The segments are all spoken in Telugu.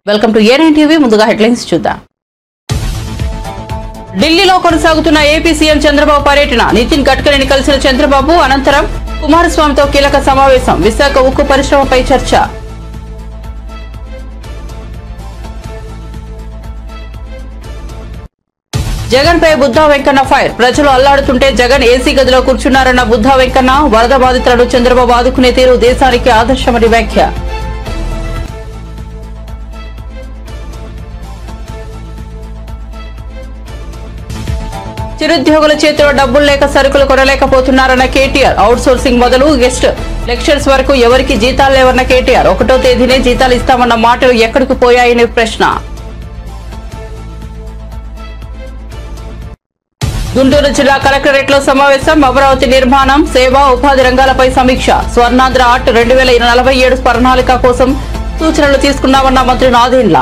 వెల్కమ్ టు ఏ9 టీవీ. ముందుగా హెడ్లైన్స్ చూద్దాం. ఢిల్లీలో కొనసాగుతున్న ఏపీ సీఎం చంద్రబాబు పర్యటన. నితిన్ గడ్కరీని కలిసిన చంద్రబాబు అనంతరం కుమారస్వామితో కీలక సమావేశం. విశాఖ ఉక్కు పరిశ్రమపై చర్చ. జగన్ పై బుద్ధా వెంకన్న ఫైర్. ప్రజలు అల్లాడుతుంటే జగన్ ఏసీ గదిలో కూర్చున్నారన్న బుద్ధా వెంకన్న. వరద బాధితులను చంద్రబాబు ఆదుకునే తీరు దేశానికి ఆదర్శమని వ్యాఖ్య. నిరుద్యోగుల చేతిలో డబ్బులు లేక సరుకులు కొనలేకపోతున్నారన్న కేటీఆర్. అవుట్ సోర్సింగ్ మొదలు గెస్ట్ లెక్చర్స్ వరకు ఎవరికి జీతాలు లేవన్న కేటీఆర్. 1వ తేదీనే జీతాలు ఇస్తామన్న మాటలు ఎక్కడికి పోయాయని ప్రశ్న. గుంటూరు జిల్లా కలెక్టరేట్ లో సమావేశం. అమరావతి నిర్మాణం, సేవ, ఉపాధి రంగాలపై సమీక్ష. స్వర్ణాంధ్ర ఆర్ట్ 2047 ప్రణాళిక కోసం సూచనలు తీసుకున్నామన్న మంత్రి నాదెండ్ల.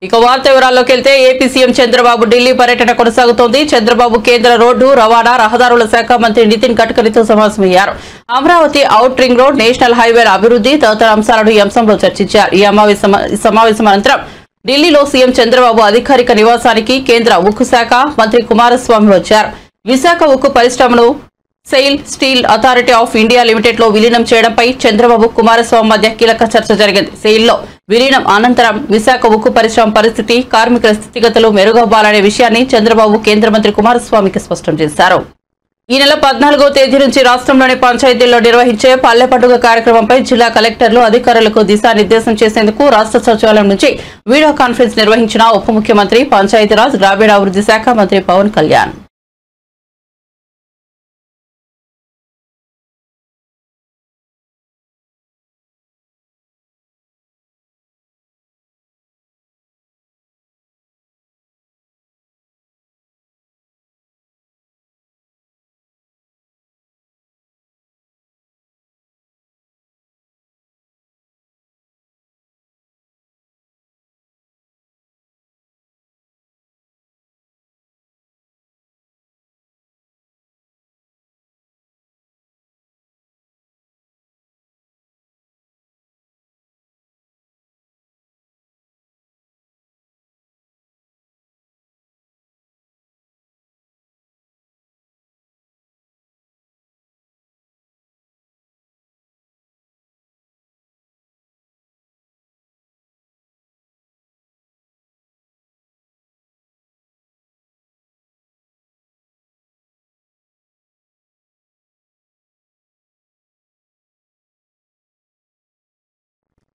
ఇక వార్త వివరాల్లోకి వెళ్తే ఏపీ సీఎం చంద్రబాబు ఢిల్లీ పర్యటన కొనసాగుతోంది. చంద్రబాబు కేంద్ర రోడ్డు రవాణా రహదారుల శాఖ మంత్రి నితిన్ గడ్కరీతో సమావేశమయ్యారు. Amaravati out ring road, national హైవేల అభివృద్ధి తదితర అంశాలను ఈ అంశంలో చర్చించారు. ఈ సమావేశం అనంతరం ఢిల్లీలో సీఎం చంద్రబాబు అధికారిక నివాసానికి కేంద్ర ఉక్కు శాఖ మంత్రి కుమారస్వామి వచ్చారు. విశాఖ ఉక్కు పరిశ్రమను SAIL steel authority of India limited లో విలీనం చేయడంపై చంద్రబాబు కుమారస్వామి మధ్య కీలక చర్చ జరిగింది. సెయిల్ లో విలీనం అనంతరం విశాఖ ఉక్కు పరిశ్రమ పరిస్థితి, కార్మికుల స్థితిగతులు మెరుగవ్వాలనే విషయాన్ని చంద్రబాబు కేంద్ర మంత్రి కుమారస్వామికి స్పష్టం చేశారు. ఈ నెల 14వ తేదీ నుంచి రాష్ట్రంలోని పంచాయతీల్లో నిర్వహించే పల్లె పండుగ కార్యక్రమంపై జిల్లా కలెక్టర్లు అధికారులకు దిశానిర్దేశం చేసేందుకు రాష్ట్ర సచివాలయం నుంచి వీడియో కాన్ఫరెన్స్ నిర్వహించిన ఉప ముఖ్యమంత్రి, పంచాయతీరాజ్ గ్రామీణాభివృద్ధి శాఖ మంత్రి పవన్ కళ్యాణ్.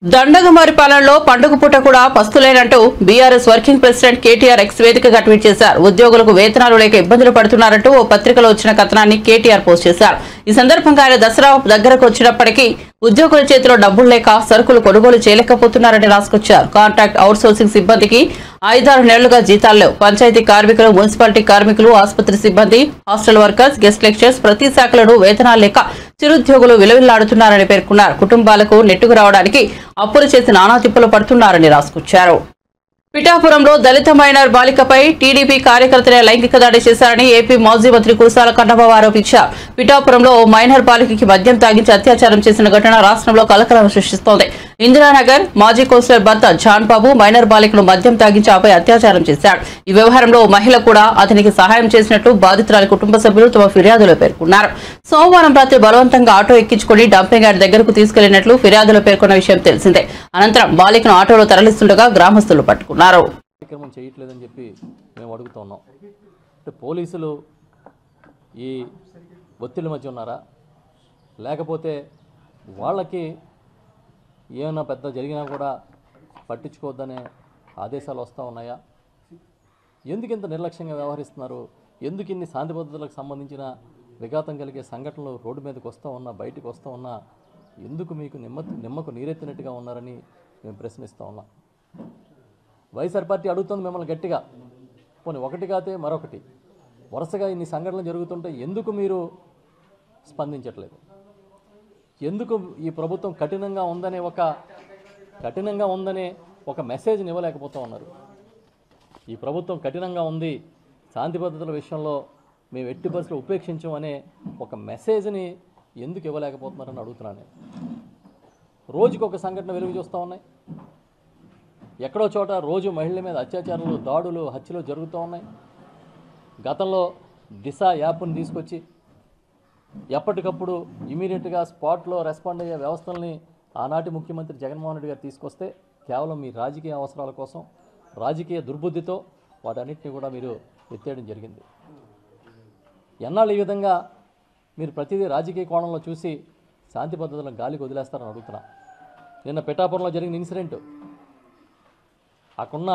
దండగమారిపాలెంలో పండుగ పూట కూడా పస్తులేనంటూ BRS working president KTR X వేదికగా ట్వీట్ చేశారు. ఉద్యోగులకు వేతనాలు లేక ఇబ్బందులు పడుతున్నారంటూ ఓ పత్రికలో వచ్చిన కథనాన్ని కేటీఆర్ పోస్ట్ చేశారు. ఈ సందర్భంగా ఆయన దసరా దగ్గరకు వచ్చినప్పటికీ ఉద్యోగుల చేతిలో డబ్బులు లేక సరుకులు కొనుగోలు చేయలేకపోతున్నారని రాసుకొచ్చారు. కాంట్రాక్ట్ అవుట్ సోర్సింగ్ సిబ్బందికి 5-6 నెలలుగా జీతాలు లేవు. పంచాయతీ కార్మికులు, మున్సిపాలిటీ కార్మికులు, ఆసుపత్రి సిబ్బంది, హాస్టల్ వర్కర్స్, గెస్ట్ లెక్చర్స్ ప్రతి శాఖలను వేతనాలు లేక చిరుద్యోగులు విలవిల్లాడుతున్నారని పేర్కొన్నారు. కుటుంబాలకు నెట్టుకు రావడానికి అప్పులు చేసి నానా తిప్పలు పడుతున్నారని రాసుకొచ్చారు. పిఠాపురంలో దళిత మైనర్ బాలికపై టీడీపీ కార్యకర్తలే లైంగిక దాడి చేశారని ఏపీ మాజీ మంత్రి కురసాల కన్నబాబు ఆరోపించారు. పిఠాపురంలో ఓ మైనర్ బాలికకి మద్యం తాగించి అత్యాచారం చేసిన ఘటన రాష్ట్రంలో కలకలం సృష్టిస్తోంది. ఇందిరానగర్ మాజీ కౌన్సిలర్ భర్త జాన్ బాబు మైనర్ బాలికను మద్యం తాగించి ఆపై అత్యాచారం చేశాడు. ఈ వ్యవహారంలో ఓ మహిళ కూడా అతనికి సహాయం చేసినట్లు బాధితురాలి కుటుంబ సభ్యులు తమ ఫిర్యాదులో పేర్కొన్నారు. సోమవారం రాత్రి బలవంతంగా ఆటో ఎక్కించుకుని డంపింగ్ యార్డ్ దగ్గరకు తీసుకెళ్లినట్లు ఫిర్యాదులో పేర్కొన్న విషయం తెలిసిందే. అనంతరం బాలికను ఆటోలో తరలిస్తుండగా గ్రామస్తులు పట్టుకున్నారు. కార్యక్రమం చేయట్లేదని చెప్పి మేము అడుగుతున్నాం. అంటే పోలీసులు ఈ ఒత్తిడి మధ్య ఉన్నారా, లేకపోతే వాళ్ళకి ఏమైనా పెద్ద జరిగినా కూడా పట్టించుకోవద్దనే ఆదేశాలు వస్తూ ఉన్నాయా? ఎందుకు ఇంత నిర్లక్ష్యంగా వ్యవహరిస్తున్నారు? ఎందుకు ఇన్ని శాంతి భద్రతలకు సంబంధించిన విఘాతం కలిగే సంఘటనలు రోడ్డు మీదకి వస్తూ ఉన్నా, బయటకు వస్తూ ఉన్నా ఎందుకు మీకు నిమ్మకు నీరెత్తినట్టుగా ఉన్నారని మేము ప్రశ్నిస్తూ ఉన్నాం. వైఎస్ఆర్ పార్టీ అడుగుతుంది మిమ్మల్ని గట్టిగా, పోనీ ఒకటి కాతే మరొకటి వరుసగా ఇన్ని సంఘటనలు జరుగుతుంటే ఎందుకు మీరు స్పందించట్లేదు? ఎందుకు ఈ ప్రభుత్వం కఠినంగా ఉందనే ఒక మెసేజ్ని ఇవ్వలేకపోతూ ఉన్నారు? ఈ ప్రభుత్వం కఠినంగా ఉంది, శాంతి భద్రతల విషయంలో మేము ఎట్టి పరిస్థితుల్లో ఉపేక్షించం అనే ఒక మెసేజ్ని ఎందుకు ఇవ్వలేకపోతున్నారని అడుగుతున్నాను నేను. రోజుకి ఒక సంఘటన వెలుగు చూస్తూ ఉన్నాయి. ఎక్కడో చోట రోజు మహిళల మీద అత్యాచారాలు, దాడులు, హత్యలు జరుగుతూ ఉన్నాయి. గతంలో దిశ యాప్ని తీసుకొచ్చి ఎప్పటికప్పుడు ఇమీడియట్గా స్పాట్లో రెస్పాండ్ అయ్యే వ్యవస్థల్ని ఆనాటి ముఖ్యమంత్రి జగన్మోహన్ రెడ్డి గారు తీసుకొస్తే కేవలం మీ రాజకీయ అవసరాల కోసం, రాజకీయ దుర్బుద్ధితో వాటన్నిటిని కూడా మీరు ఎత్తేయడం జరిగింది. ఎన్నాళ్ళు ఈ విధంగా మీరు ప్రతిదీ రాజకీయ కోణంలో చూసి శాంతి భద్రతలను గాలికి వదిలేస్తారని అడుగుతున్నా. నిన్న పిఠాపురంలో జరిగిన ఇన్సిడెంట్, అక్కడున్న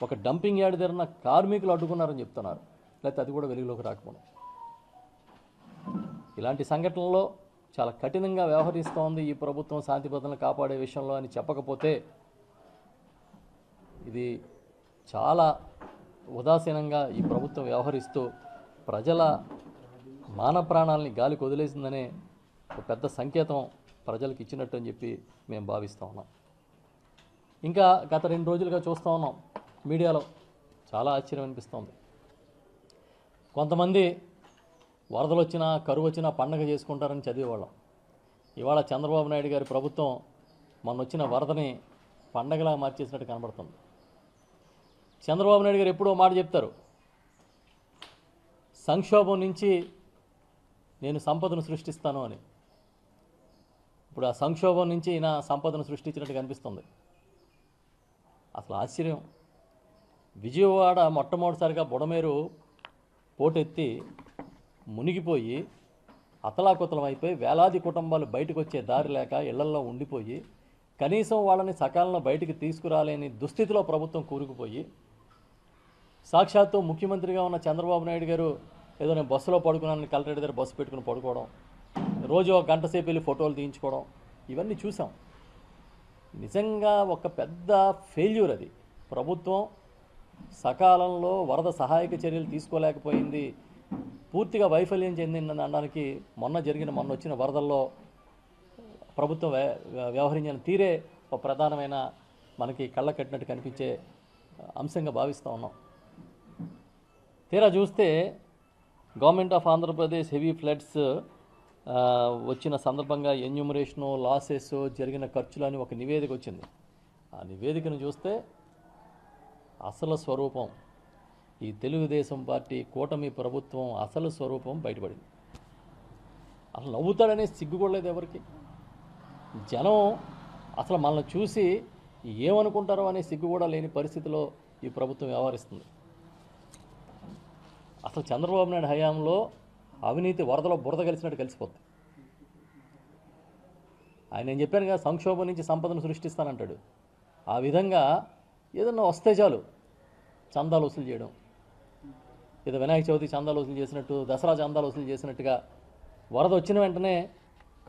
ఒక డంపింగ్ యార్డ్ దగ్గర కార్మికులు అడ్డుకున్నారని చెప్తున్నారు. లేకపోతే అది కూడా వెలుగులోకి రాకపోవడం. ఇలాంటి సంఘటనల్లో చాలా కఠినంగా వ్యవహరిస్తోంది ఈ ప్రభుత్వం శాంతి భద్రతలను కాపాడే విషయంలో అని చెప్పకపోతే ఇది చాలా ఉదాసీనంగా ఈ ప్రభుత్వం వ్యవహరిస్తూ ప్రజల మాన ప్రాణాలని గాలికి వదిలేసిందనే ఒక పెద్ద సంకేతం ప్రజలకు ఇచ్చినట్టు అని చెప్పి మేము భావిస్తూ ఉన్నాం. ఇంకా గత 2 రోజులుగా చూస్తూ ఉన్నాం మీడియాలో, చాలా ఆశ్చర్యం అనిపిస్తోంది. కొంతమంది వరదలు వచ్చినా, కరువు వచ్చినా పండగ చేసుకుంటారని చదివేవాళ్ళం. ఇవాళ చంద్రబాబు నాయుడు గారి ప్రభుత్వం మొన్న వచ్చిన వరదని పండగలా మార్చేసినట్టు కనబడుతుంది. చంద్రబాబు నాయుడు గారు ఎప్పుడో మాట చెప్తారు, సంక్షోభం నుంచి నేను సంపదను సృష్టిస్తాను అని. ఇప్పుడు ఆ సంక్షోభం నుంచి ఈయన సంపదను సృష్టించినట్టు కనిపిస్తుంది. అసలు ఆశ్చర్యం. విజయవాడ మొట్టమొదటిసారిగా బుడమేరు పోటెత్తి మునిగిపోయి అతలాకుతలం అయిపోయి వేలాది కుటుంబాలు బయటకు వచ్చే దారి లేక ఇళ్లల్లో ఉండిపోయి కనీసం వాళ్ళని సకాలంలో బయటికి తీసుకురాలేని దుస్థితిలో ప్రభుత్వం కూరుకుపోయి, సాక్షాత్తు ముఖ్యమంత్రిగా ఉన్న చంద్రబాబు నాయుడు గారు ఏదో నేను బస్సులో పడుకున్నాను, కలెక్టరేట్ దగ్గర బస్సు పెట్టుకుని పడుకోవడం, రోజు ఒక గంట సేపు వెళ్ళి ఫోటోలు తీయించుకోవడం, ఇవన్నీ చూసాం. నిజంగా ఒక పెద్ద ఫెయిల్యూర్ అది. ప్రభుత్వం సకాలంలో వరద సహాయక చర్యలు తీసుకోలేకపోయింది, పూర్తిగా వైఫల్యం చెందిందని అనడానికి మొన్న వచ్చిన వరదల్లో ప్రభుత్వం వ్యవహరించిన తీరే ఒక ప్రధానమైన మనకి కళ్ళ కట్టినట్టు కనిపించే అంశంగా భావిస్తూ ఉన్నాం. తీరా చూస్తే government of Andhra Pradesh heavy floods వచ్చిన సందర్భంగా ఎన్యూమరేషను, లాసెస్, జరిగిన ఖర్చులు అని ఒక నివేదిక వచ్చింది. ఆ నివేదికను చూస్తే అసలు స్వరూపం, ఈ తెలుగుదేశం పార్టీ కూటమి ప్రభుత్వం అసలు స్వరూపం బయటపడింది. అసలు నవ్వుతాడనే సిగ్గుకోలేదు ఎవరికి. జనం అసలు మనల్ని చూసి ఏమనుకుంటారో అనే సిగ్గు కూడా లేని పరిస్థితిలో ఈ ప్రభుత్వం వ్యవహరిస్తుంది. అసలు చంద్రబాబు నాయుడు హయాంలో అవినీతి వరదలో బురద కలిసినట్టు కలిసిపోతుంది. ఆయన నేను చెప్పాను కదా, సంక్షోభం నుంచి సంపదను సృష్టిస్తానంటాడు. ఆ విధంగా ఏదన్నా వస్తే చాలు చందాలు వసూలు చేయడం, ఏదో వినాయక చవితి చందాలు వసూలు చేసినట్టు, దసరా చందాలు వసూలు చేసినట్టుగా వరద వచ్చిన వెంటనే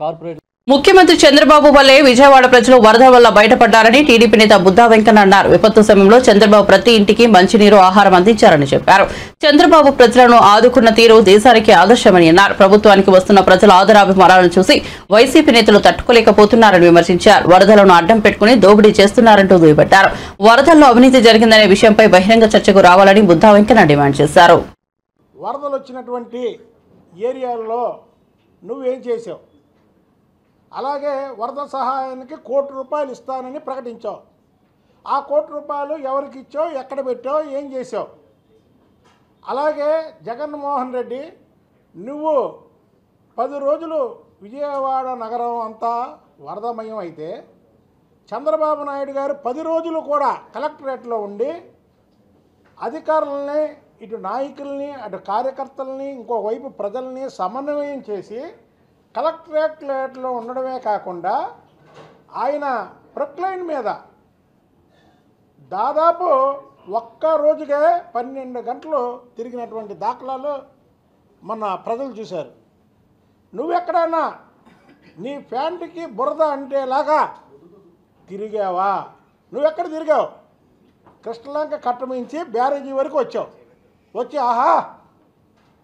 కార్పొరేట్. ముఖ్యమంత్రి చంద్రబాబు వల్లే విజయవాడ ప్రజలు వరద వల్ల బయటపడ్డారని టీడీపీ నేత బుద్దా వెంకన్న అన్నారు. విపత్తు సమయంలో చంద్రబాబు ప్రతి ఇంటికి మంచినీరు, ఆహారం అందించారని చెప్పారు. చంద్రబాబు ప్రజలను ఆదుకున్న తీరు దేశానికి ఆదర్శమని అన్నారు. ప్రభుత్వానికి వస్తున్న ప్రజల ఆదరాభిమానాలను చూసి వైసీపీ నేతలు తట్టుకోలేకపోతున్నారని విమర్శించారు. వరదలను అడ్డం పెట్టుకుని దోపిడీ చేస్తున్నారంటూ దుయ్యబట్టారు. వరదల్లో అవినీతి జరిగిందనే విషయంపై బహిరంగ చర్చకు రావాలని బుద్దా వెంకన్న డిమాండ్ చేశారు. వరదలు వచ్చినటువంటి ఏరియాల్లో నువ్వేం చేసావు? అలాగే వరద సహాయానికి ₹1 ఇస్తానని ప్రకటించావు. ఆ ₹1 ఎవరికి ఇచ్చావు, ఎక్కడ పెట్టావు, ఏం చేసావు? అలాగే జగన్మోహన్ రెడ్డి నువ్వు 10 రోజులు విజయవాడ నగరం అంతా వరదమయం అయితే చంద్రబాబు నాయుడు గారు 10 రోజులు కూడా కలెక్టరేట్లో ఉండి అధికారులని, ఇటు నాయకుల్ని, అటు కార్యకర్తల్ని, ఇంకోవైపు ప్రజల్ని సమన్వయం చేసి కలెక్టరేట్లో ఉండడమే కాకుండా ఆయన ప్రొక్లైన్ మీద దాదాపు ఒక్క రోజుకే 12 గంటలు తిరిగినటువంటి దాఖలాలు మన ప్రజలు చూశారు. నువ్వెక్కడైనా నీ ప్యాంటుకి బురద అంటేలాగా తిరిగావా? నువ్వెక్కడ తిరిగావు? కృష్ణలంక కట్టమించి బ్యారేజీ వరకు వచ్చావు. వచ్చి ఆహా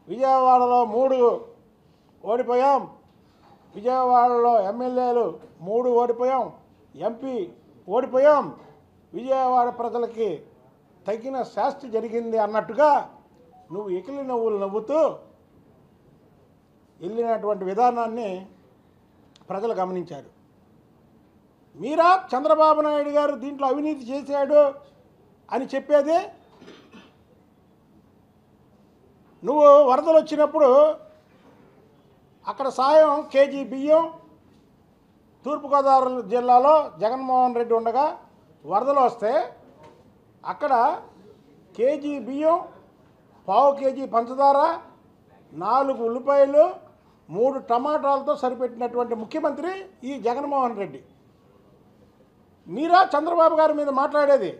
విజయవాడలో 3 ఓడిపోయాం, విజయవాడలో ఎమ్మెల్యేలు 3 ఓడిపోయాం, ఎంపీ ఓడిపోయాం, విజయవాడ ప్రజలకి తగిన శాస్తి జరిగింది అన్నట్టుగా నువ్వు ఎకిలి నవ్వులు నవ్వుతూ వెళ్ళినటువంటి విధానాన్ని ప్రజలు గమనించారు. మీరా చంద్రబాబు నాయుడు గారు దీంట్లో అవినీతి చేశాడు అని చెప్పేది? నువ్వు వరదలు వచ్చినప్పుడు అక్కడ సాయం కేజీ బియ్యం తూర్పుగోదావరి జిల్లాలో జగన్మోహన్ రెడ్డి ఉండగా వరదలు వస్తే అక్కడ కేజీ బియ్యం, పావు కేజీ పంచదార, 4 ఉల్లిపాయలు, 3 టమాటాలతో సరిపెట్టినటువంటి ముఖ్యమంత్రి ఈ జగన్మోహన్ రెడ్డి. మీరా చంద్రబాబు గారి మీద మాట్లాడేది?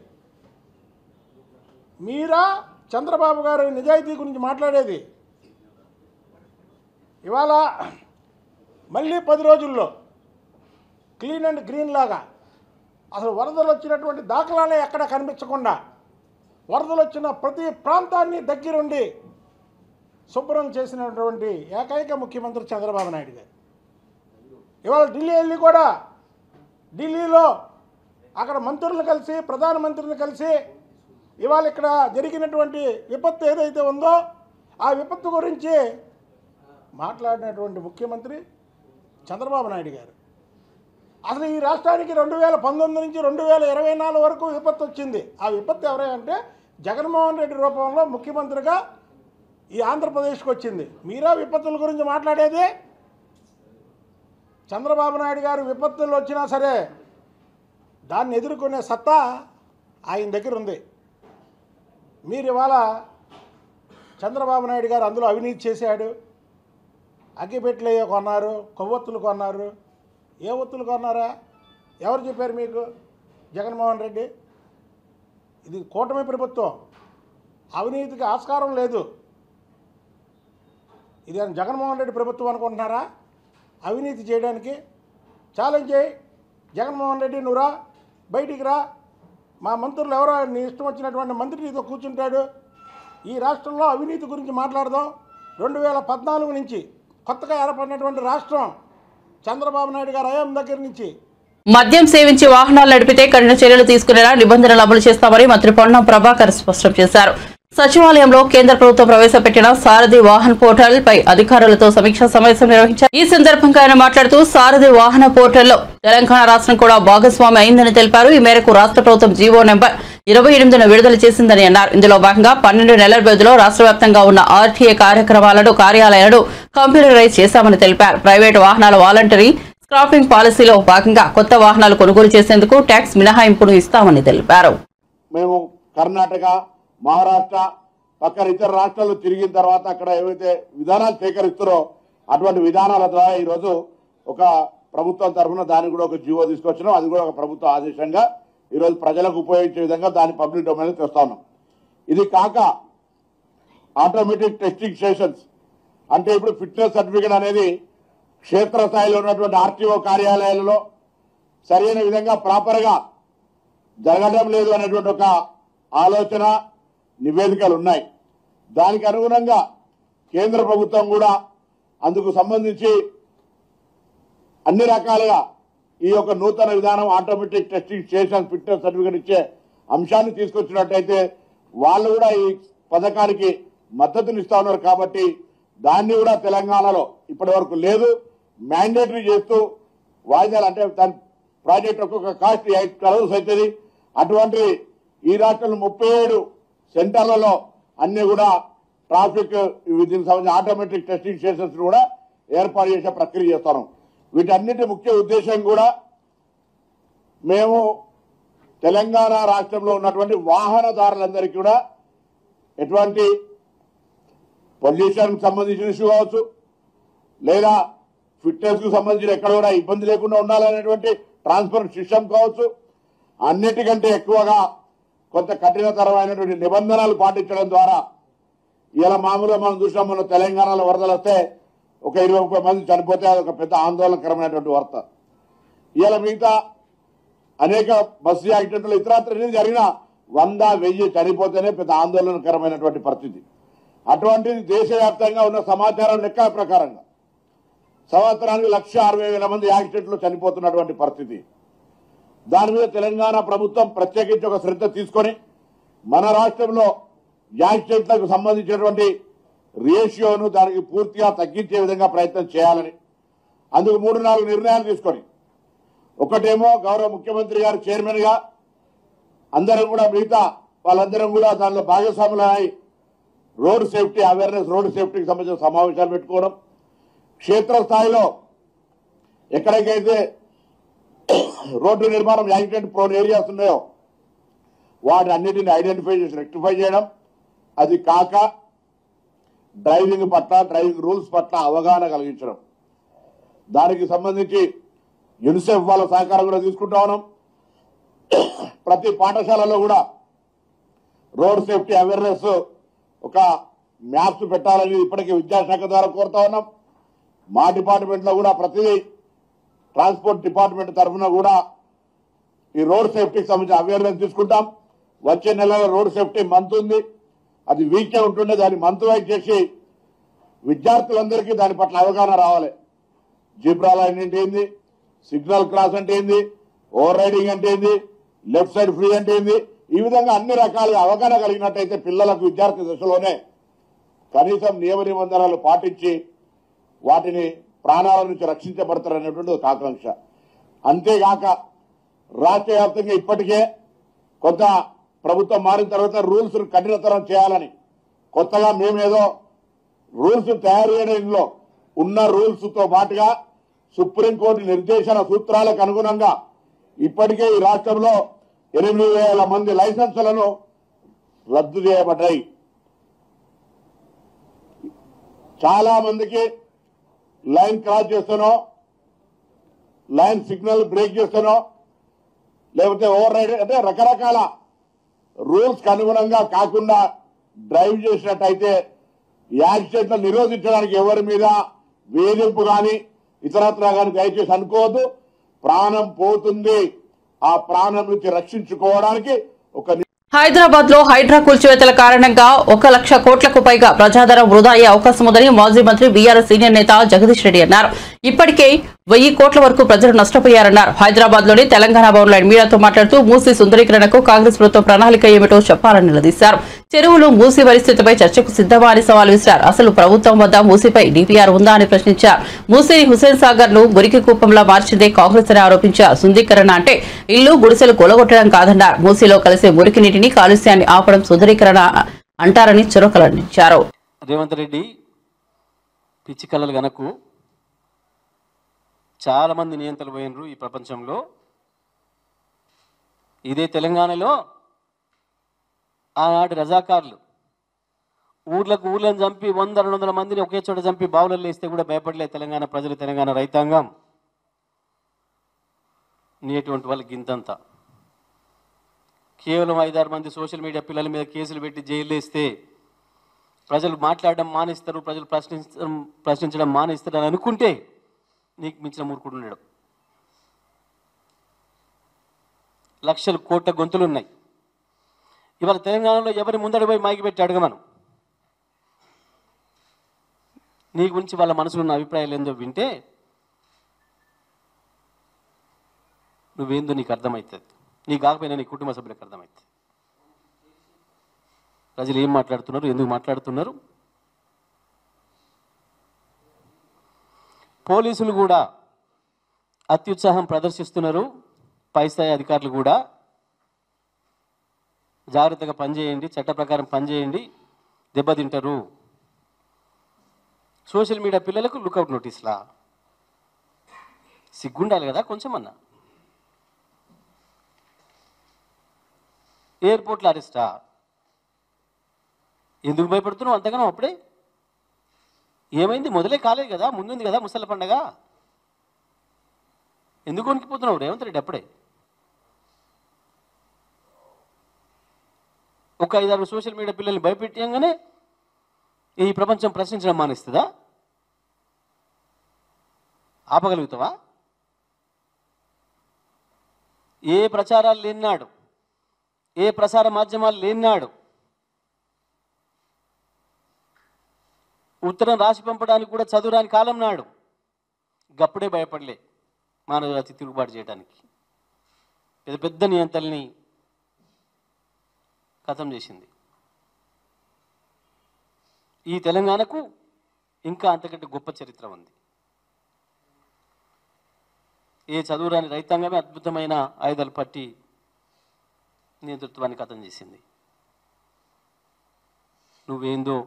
మీరా చంద్రబాబు గారి నిజాయితీ గురించి మాట్లాడేది? ఇవాళ మళ్ళీ 10 రోజుల్లో క్లీన్ అండ్ గ్రీన్ లాగా అసలు వరదలు వచ్చినటువంటి దాఖలాలే ఎక్కడ కనిపించకుండా వరదలు వచ్చిన ప్రతి ప్రాంతాన్ని దగ్గరుండి శుభ్రం చేసినటువంటి ఏకైక ముఖ్యమంత్రి చంద్రబాబు నాయుడు గారు. ఇవాళ ఢిల్లీ వెళ్ళి కూడా ఢిల్లీలో అక్కడ మంత్రులను కలిసి, ప్రధానమంత్రిని కలిసి ఇవాళ ఇక్కడ జరిగినటువంటి విపత్తు ఏదైతే ఉందో ఆ విపత్తు గురించి మాట్లాడినటువంటి ముఖ్యమంత్రి చంద్రబాబు నాయుడు గారు. అసలు ఈ రాష్ట్రానికి 2019 నుంచి 2024 వరకు విపత్తు వచ్చింది. ఆ విపత్తు ఎవరంటే జగన్మోహన్ రెడ్డి రూపంలో ముఖ్యమంత్రిగా ఈ ఆంధ్రప్రదేశ్కి వచ్చింది. మీరా విపత్తుల గురించి మాట్లాడేది? చంద్రబాబు నాయుడు గారు విపత్తులు వచ్చినా సరే దాన్ని ఎదుర్కొనే సత్తా ఆయన దగ్గర ఉంది. మీరు ఇవాళ చంద్రబాబు నాయుడు గారు అందులో అవినీతి చేశాడు, అగ్గిపెట్టెలు కొన్నారు, కొవ్వొత్తులు కొన్నారు. ఏ ఒత్తులు కొన్నారా? ఎవరు చెప్పారు మీకు? జగన్మోహన్ రెడ్డి. ఇది కూటమి ప్రభుత్వం, అవినీతికి ఆస్కారం లేదు. ఇది జగన్మోహన్ రెడ్డి ప్రభుత్వం అనుకుంటున్నారా అవినీతి చేయడానికి? ఛాలెంజ్ చేయి, జగన్మోహన్ రెడ్డి నువ్వు రా, బయటికి రా. మా మంత్రులు ఎవరో నీ ఇష్టం వచ్చినటువంటి మంత్రి నీతో కూర్చుంటాడు. ఈ రాష్ట్రంలో అవినీతి గురించి మాట్లాడదాం. 2014 నుంచి కొత్తగా ఏర్పడినటువంటి రాష్ట్రం చంద్రబాబు నాయుడు గారు హయాం దగ్గర నుంచి మద్యం సేవించి వాహనాలు నడిపితే కఠిన చర్యలు తీసుకునేలా నిబంధనలు అమలు చేస్తామని మంత్రి పొన్నం ప్రభాకర్ స్పష్టం చేశారు. సచివాలయంలో కేంద్ర ప్రభుత్వం ప్రవేశపెట్టిన సారథి వాహన్ పోర్టల్ పై అధికారులతో సమీక్షా సమావేశం నిర్వహించారు. ఈ సందర్భంగా ఆయన మాట్లాడుతూ సారథి వాహన పోర్టల్లో తెలంగాణ రాష్ట్రం కూడా భాగస్వామి అయిందని తెలిపారు. ఈ మేరకు రాష్ట్ర ప్రభుత్వం జీవో నెంబర్ 28ను విడుదల చేసిందని అన్నారు. ఇందులో భాగంగా 12 నెలల వ్యవధిలో రాష్ట్ర వ్యాప్తంగా ఉన్న ఆర్టీఏ కార్యాలయాలను కంప్యూటరైజ్ చేశామని తెలిపారు. ప్రైవేటు వాహనాల వాలంటరీ స్క్రాపింగ్ పాలసీలో భాగంగా కొత్త వాహనాలు కొనుగోలు చేసేందుకు ట్యాక్స్ మినహాయింపును ఇస్తామని తెలిపారు. మేము కర్ణాటక, మహారాష్ట్ర పక్కన ఇతర రాష్ట్రాల్లో తిరిగిన తర్వాత అక్కడ ఏవైతే విధానాలు స్వీకరిస్తారో అటువంటి విధానాల ద్వారా ఈరోజు ఒక ప్రభుత్వం తరఫున దానికి కూడా ఒక జీవో తీసుకొచ్చినాం. అది కూడా ఒక ప్రభుత్వ ఆదేశంగా ఈరోజు ప్రజలకు ఉపయోగించే విధంగా దాన్ని పబ్లిక్ డొమైన్ తెస్తా ఉన్నాం. ఇది కాక ఆటోమేటిక్ టెస్టింగ్ స్టేషన్స్ అంటే ఇప్పుడు ఫిట్నెస్ సర్టిఫికేట్ అనేది క్షేత్రస్థాయిలో ఉన్నటువంటి ఆర్టీఓ కార్యాలయాలలో సరైన విధంగా ప్రాపర్గా జరగడం లేదు అనేటువంటి ఒక ఆలోచన, నివేదికలు ఉన్నాయి. దానికి అనుగుణంగా కేంద్ర ప్రభుత్వం కూడా అందుకు సంబంధించి అన్ని రకాలుగా ఈ యొక్క నూతన విధానం automatic testing station fitness certificate ఇచ్చే అంశాన్ని తీసుకొచ్చినట్టయితే వాళ్ళు కూడా ఈ పథకానికి మద్దతునిస్తా ఉన్నారు. కాబట్టి దాన్ని కూడా తెలంగాణలో ఇప్పటి వరకు లేదు, మ్యాండేటరీ చేస్తూ వాయిదాలు అంటే దాని ప్రాజెక్ట్ ఒక్కొక్క కాస్ట్ 8 crores అవుతుంది. అటువంటి ఈ రాష్ట్రంలో 37 సెంటర్లలో అన్ని కూడా ట్రాఫిక్ దీనికి సంబంధించిన ఆటోమేటిక్ టెస్టింగ్ స్టేషన్స్ కూడా ఏర్పాటు చేసే ప్రక్రియ చేస్తాం. వీటన్నిటి ముఖ్య ఉద్దేశం కూడా మేము తెలంగాణ రాష్ట్రంలో ఉన్నటువంటి వాహనదారులందరికీ కూడా ఎటువంటి పొల్యూషన్ సంబంధించిన ఇష్యూ కావచ్చు, లేదా ఫిట్నెస్ కు సంబంధించిన ఎక్కడ కూడా ఇబ్బంది లేకుండా ఉండాలనేటువంటి ట్రాన్స్పరెంట్ సిస్టమ్ కావచ్చు, అన్నిటికంటే ఎక్కువగా కొంత కఠినతరమైనటువంటి నిబంధనలు పాటించడం ద్వారా ఇలా మామూలుగా మనం చూసాం. మన తెలంగాణలో వరదలు వస్తే ఒక 20-30 మంది చనిపోతే అది ఒక పెద్ద ఆందోళనకరమైనటువంటి వార్త. ఇలా మిగతా అనేక బస్సు యాక్సిడెంట్లు ఇతరత్ర జరిగిన 100-1000 చనిపోతేనే పెద్ద ఆందోళనకరమైనటువంటి పరిస్థితి. అటువంటిది దేశవ్యాప్తంగా ఉన్న సమాచారం లెక్క ప్రకారంగా సంవత్సరానికి 160,000 మంది యాక్సిడెంట్లు చనిపోతున్నటువంటి పరిస్థితి. దాని మీద తెలంగాణ ప్రభుత్వం ప్రత్యేకించి ఒక శ్రద్ధ తీసుకొని మన రాష్ట్రంలో యాక్సిడెంట్లకు సంబంధించినటువంటి రేషియోను దానికి పూర్తిగా తగ్గించే విధంగా ప్రయత్నం చేయాలని అందుకు 3-4 నిర్ణయాలు తీసుకొని ఒకటేమో గౌరవ ముఖ్యమంత్రి గారు చైర్మన్గా అందరం కూడా మిగతా వాళ్ళందరం కూడా దానిలో భాగస్వాములై రోడ్ సేఫ్టీ అవేర్నెస్ రోడ్ సేఫ్టీకి సంబంధించిన సమావేశాలు పెట్టుకోవడం క్షేత్రస్థాయిలో ఎక్కడికైతే రోడ్డు నిర్మాణం యాక్సిడెంట్ ప్రోన్ ఏరియాస్ ఉన్నాయో వాటి అన్నిటిని ఐడెంటిఫై చేసి రెక్టిఫై చేయడం అది కాక డ్రైవింగ్ పట్ల డ్రైవింగ్ రూల్స్ పట్ల అవగాహన కలిగించడం దానికి సంబంధించి యునిసెఫ్ వాళ్ళ సహకారం కూడా తీసుకుంటా ఉన్నాం ప్రతి పాఠశాలలో కూడా రోడ్ సేఫ్టీ అవేర్నెస్ ఒక మ్యాప్స్ పెట్టాలని ఇప్పటికే విద్యాశాఖ ద్వారా కోరుతా ఉన్నాం మా డిపార్ట్మెంట్లో కూడా ప్రతి ట్రాన్స్పోర్ట్ డిపార్ట్మెంట్ తరఫున కూడా ఈ రోడ్ సేఫ్టీకి సంబంధించిన అవేర్నెస్ తీసుకుంటాం వచ్చే నెలలో రోడ్ సేఫ్టీ మంత్ ఉంది అది వీకే ఉంటుండే దాన్ని మంత్ వైజ్ చేసి విద్యార్థులందరికీ దాని పట్ల అవగాహన రావాలి జీబ్రా లైన్ అంటే ఏంది సిగ్నల్ క్రాస్ అంటే ఏంది ఓవర్ రైడింగ్ అంటే ఏంది లెఫ్ట్ సైడ్ ఫ్రీ అంటే ఏంది ఈ విధంగా అన్ని రకాలుగా అవగాహన కలిగినట్టయితే పిల్లలకు విద్యార్థి దశలోనే కనీసం నియమ నిబంధనలు పాటించి వాటిని ప్రాణాల నుంచి రక్షించబడతారనేటువంటి ఒక ఆకాంక్ష అంతేగాక రాష్ట్ర వ్యాప్తంగా ఇప్పటికే కొంత ప్రభుత్వం మారిన తర్వాత రూల్స్ కఠినతరం చేయాలని కొత్తగా మేమేదో రూల్స్ తయారు చేయడంలో ఉన్న రూల్స్ తో పాటుగా సుప్రీంకోర్టు నిర్దేశన సూత్రాలకు అనుగుణంగా ఇప్పటికే ఈ రాష్ట్రంలో 8,000 మంది లైసెన్సులను రద్దు చేయబడ్డాయి చాలా మందికి లైన్ క్రాస్ చేస్తానో లైన్ సిగ్నల్ బ్రేక్ చేస్తానో లేకపోతే ఓవర్ రైడ్ అంటే రకరకాల రూల్స్ కి అనుగుణంగా కాకుండా డ్రైవ్ చేసినట్టయితే యాక్సిడెంట్లు నిరోధించడానికి ఎవరి మీద వేధింపు కానీ ఇతరత్రా కానీ దయచేసి అనుకోవద్దు ప్రాణం పోతుంది ఆ ప్రాణం నుంచి రక్షించుకోవడానికి ఒక హైదరాబాద్ లో హైడ్రా కూల్చివేతల కారణంగా 1 లక్ష కోట్లకు పైగా ప్రజాధనం వృధా అయ్యే అవకాశం ఉందని మాజీ మంత్రి బీఆర్ఎస్ సీనియర్ నేత జగదీష్ రెడ్డి అన్నారు. ఇప్పటికే 1000 కోట్ల వరకు ప్రజలు నష్టపోయారన్నారు. హైదరాబాద్ లోని తెలంగాణ భవన్లో మీడియాతో మాట్లాడుతూ మూసీ సుందరీకరణకు కాంగ్రెస్ ప్రభుత్వం ప్రణాళిక ఏమిటో చెప్పాలని నిలదీశారు. చెరువులు మూసీ పరిస్థితిపై చర్చకు సిద్ధమా అని సవాల్ విసిరారు. అసలు ప్రభుత్వం వద్ద మూసీపై డీపీఆర్ ఉందా అని ప్రశ్నించారు. మూసీని హుస్సేన్ సాగర్ ను మురికి కూపంలా మార్చిందే కాంగ్రెస్ అని ఆరోపించారు. సుందరీకరణ అంటే ఇల్లు గుడిసెలు కూలగొట్టడం కాదన్నారు. మూసీలో కలిసే మురికి నీటిని కాలుష్యాన్ని ఆపడం సుందరీకరణ అంటారని చురకలందించారు. రేవంత్ రెడ్డి పిచ్చి కళలు గనకు చాలా మంది నియంత్రణలు పోయినరు ఈ ప్రపంచంలో. ఇదే తెలంగాణలో ఆనాటి రజాకారులు ఊర్లను చంపి 100-200 మందిని ఒకే చోట చంపి బావులలో వేస్తే కూడా భయపడలేదు తెలంగాణ ప్రజలు, తెలంగాణ రైతాంగం. నీటువంటి వాళ్ళకి ఇంతంతా కేవలం 5-6 మంది సోషల్ మీడియా పిల్లల మీద కేసులు పెట్టి జైలు వేస్తే ప్రజలు మాట్లాడడం మానేస్తారు, ప్రజలు ప్రశ్నించడం మానేస్తారు అని అనుకుంటే నీకు మించిన మూర్ఖుడు ఉన్నాడు. లక్షల కోట్ల గొంతులు ఉన్నాయి. ఇవాళ తెలంగాణలో ఎవరి ముందడి పోయి మైకి పెట్టి అడగమను, నీ గురించి వాళ్ళ మనసులో ఉన్న అభిప్రాయాలు ఏందో వింటే నువ్వేందో నీకు అర్థమవుతుంది. నీ కాకపోయినా నీ కుటుంబ సభ్యులకు అర్థమవుతుంది. ప్రజలు ఏం మాట్లాడుతున్నారు, ఎందుకు మాట్లాడుతున్నారు. పోలీసులు కూడా అత్యుత్సాహం ప్రదర్శిస్తున్నారు. పై స్థాయి అధికారులు కూడా జాగ్రత్తగా పనిచేయండి, చట్ట ప్రకారం పనిచేయండి, దెబ్బతింటారు. సోషల్ మీడియా పిల్లలకు లుకౌట్ నోటీస్లా సిగ్గుండాలి కదా కొంచెం అన్నా. ఎయిర్పోర్ట్లో అరెస్టా? ఎందుకు భయపడుతున్నావు అంతగానో? అప్పుడే ఏమైంది? మొదలే కాలేదు కదా, ముందుంది కదా ముసలి పండగ. ఎందుకు వణికిపోతున్నావు రేవంత్ రెడ్డి? అప్పుడే ఒక 5-6 సోషల్ మీడియా పిల్లల్ని భయపెట్టంగానే ఈ ప్రపంచం ప్రశ్నించడం మానేస్తుందా? ఆపగలుగుతావా? ఏ ప్రచారాలు లేనాడు, ఏ ప్రసార మాధ్యమాలు లేనాడు ఉత్తరం రాసి పంపడానికి కూడా చదువురాని కాలం నాడు గప్పుడే భయపడలే మానవజాతి తిరుగుబాటు చేయడానికి. పెద్ద పెద్ద నియంత్రణల్ని ఖతం చేసింది. ఈ తెలంగాణకు ఇంకా అంతకంటే గొప్ప చరిత్ర ఉంది. ఏ చదువురాని రైతాంగమే అద్భుతమైన ఆయుధాలు పట్టి నేతృత్వాన్ని కథం చేసింది. నువ్వేందో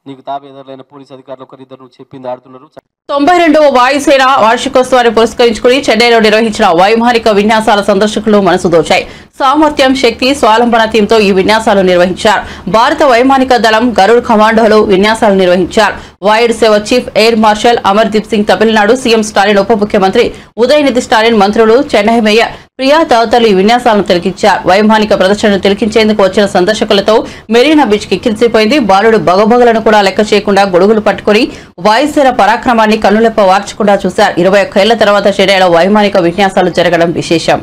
నీకు తాబేదారులైన పోలీసు అధికారులు ఒకరిద్దరు నువ్వు చెప్పింది ఆడుతున్నారు. 92వ వాయుసేన వార్షికోత్సవాన్ని పురస్కరించుకుని చెన్నైలో నిర్వహించిన వైమానిక విన్యాసాల సందర్శకులు మనసు దోచాయి. సామర్థ్యం, శక్తి, స్వాలంబన థీమ్తో ఈ విన్యాసాలు నిర్వహించారు. భారత వైమానిక దళం గరుడ్ కమాండోలు విన్యాసాలు నిర్వహించారు. వాయుడు సేవ chief air marshal Amardeep Singh, Tamil Nadu CM Stalin, ఉప ముఖ్యమంత్రి ఉదయనిధి స్టాలిన్, మంత్రులు, చెన్నై మేయర్ ప్రియా తదితరులు ఈ విన్యాసాలను తిలకించారు. వైమానిక ప్రదర్శనను తిలకించేందుకు వచ్చిన సందర్శకులతో మెరీనా బీచ్ కిక్కిరిసిపోయింది. బాలుడు బగబగలను కూడా లెక్క చేయకుండా గొడుగులు పట్టుకుని వాయుసేన పరాక్రమాన్ని కన్నులెప్ప వార్చకుండా చూశారు. 21 ఏళ్ల తర్వాత చెన్నైలో వైమానిక విన్యాసాలు జరగడం విశేషం.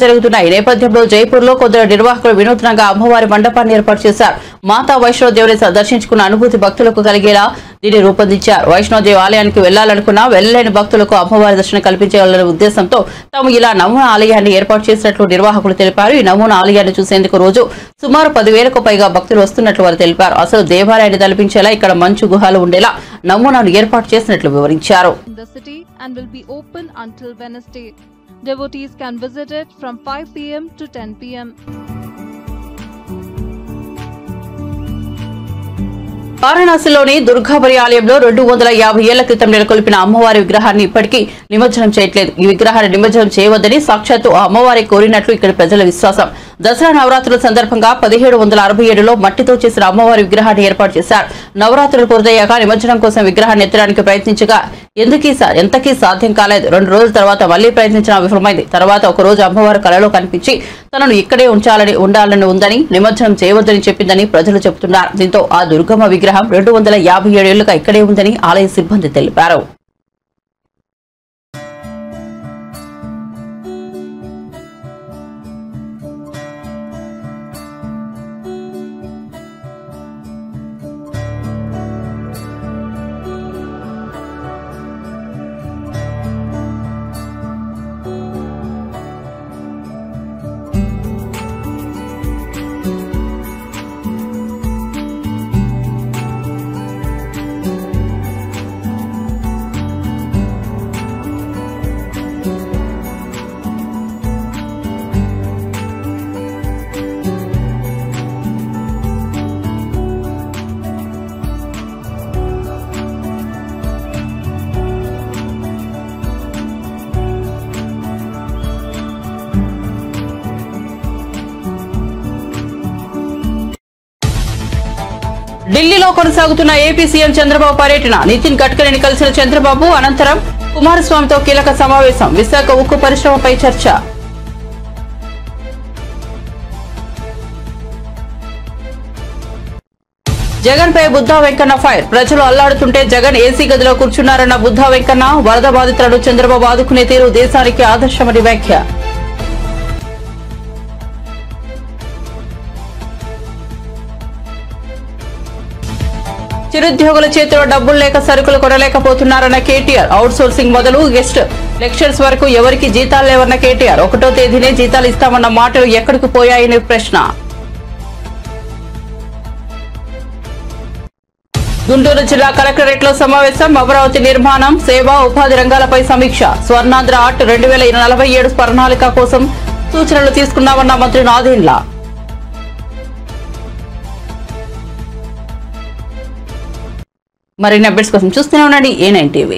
జరుగుతున్న ఈ నేపథ్యంలో జైపూర్ లో కొందరు నిర్వాహకులు వినూత్నంగా అమ్మవారి మండపాన్ని ఏర్పాటు చేశారు. మాతా వైష్ణోదేవిని దర్శించుకున్న అనుభూతి భక్తులకు కలిగేలా దీన్ని రూపొందించారు. వైష్ణోదేవి ఆలయానికి వెళ్లాలనుకున్నా వెళ్లలేని భక్తులకు అమ్మవారి దర్శనం కల్పించాలనే ఉద్దేశంతో తాము ఇలా నమూనా ఆలయాన్ని ఏర్పాటు చేసినట్లు నిర్వాహకులు తెలిపారు. ఈ నమూనా ఆలయాన్ని చూసేందుకు రోజు సుమారు 10,000కు పైగా భక్తులు వస్తున్నట్లు వారు తెలిపారు. అసలు దేవాలయాన్ని తలపించేలా ఇక్కడ మంచు గుహలు ఉండేలా నమూనాను ఏర్పాటు చేసినట్లు వివరించారు. Devotees can visit it from 5 p.m. to 10 p.m. వారణాసిలోని దుర్గాపురి ఆలయంలో 250 ఏళ్ల క్రితం నెలకొల్పిన అమ్మవారి విగ్రహాన్ని ఇప్పటికీ నిమజ్జనం చేయట్లేదు. ఈ విగ్రహాన్ని నిమజ్జనం చేయవద్దని సాక్షాత్తు అమ్మవారి కోరినట్లు ఇక్కడి ప్రజల విశ్వాసం. దసరా నవరాత్రుల సందర్భంగా 1767లో మట్టితో చేసిన అమ్మవారి విగ్రహాన్ని ఏర్పాటు చేశారు. నవరాత్రులు పూర్తయ్యాక నిమజ్జనం కోసం విగ్రహాన్ని ఎత్తడానికి ప్రయత్నించగా ఎంతకీ సాధ్యం కాలేదు. 2 రోజుల తర్వాత మళ్లీ ప్రయత్నించడం విఫలమైంది. తర్వాత ఒక రోజు అమ్మవారు కలలో కనిపించి తనను ఇక్కడే ఉండాలని ఉందని, నిమజ్జనం చేయవద్దని చెప్పిందని ప్రజలు చెబుతున్నారు. దీంతో ఆ దుర్గమ్మ విగ్రహం 257 ఏళ్లుగా ఇక్కడే ఉందని ఆలయ సిబ్బంది తెలిపారు. ఢిల్లీలో కొనసాగుతున్న ఏపీ సీఎం చంద్రబాబు పర్యటన. నితిన్ గడ్కరీని కలిసిన చంద్రబాబు అనంతరం కుమారస్వామితో కీలక సమావేశం. విశాఖ ఉక్కు పరిశ్రమపై చర్చ. జగన్ పై బుద్ధా వెంకన్న ఫైర్. ప్రజలు అల్లాడుతుంటే జగన్ ఏసీ గదిలో కూర్చున్నారన్న బుద్ధా వెంకన్న. వరద బాధితులను చంద్రబాబు ఆదుకునే తీరు దేశానికి ఆదర్శమని వ్యాఖ్య. చిరుద్యోగుల చేతిలో డబ్బులు లేక సరుకులు కొనలేకపోతున్నారన్న కేటీఆర్. అవుట్ సోర్సింగ్ మొదలు గెస్ట్ లెక్చర్స్ వరకు ఎవరికి జీతాలు లేవన్న కేటీఆర్. 1వ తేదీనే జీతాలు ఇస్తామన్న మాటలు ఎక్కడికి పోయాయని ప్రశ్న. గుంటూరు జిల్లా కలెక్టరేట్లో సమావేశం. అమరావతి నిర్మాణం, సేవా, ఉపాధి రంగాలపై సమీక్ష. స్వర్ణాంధ్ర ఆర్ట్ 2047 ప్రణాళిక కోసం సూచనలు తీసుకున్నామన్న మంత్రి నాదెండ్ల. మరిన్ని అప్డేట్స్ కోసం చూస్తూనే ఉండండి A9 TV.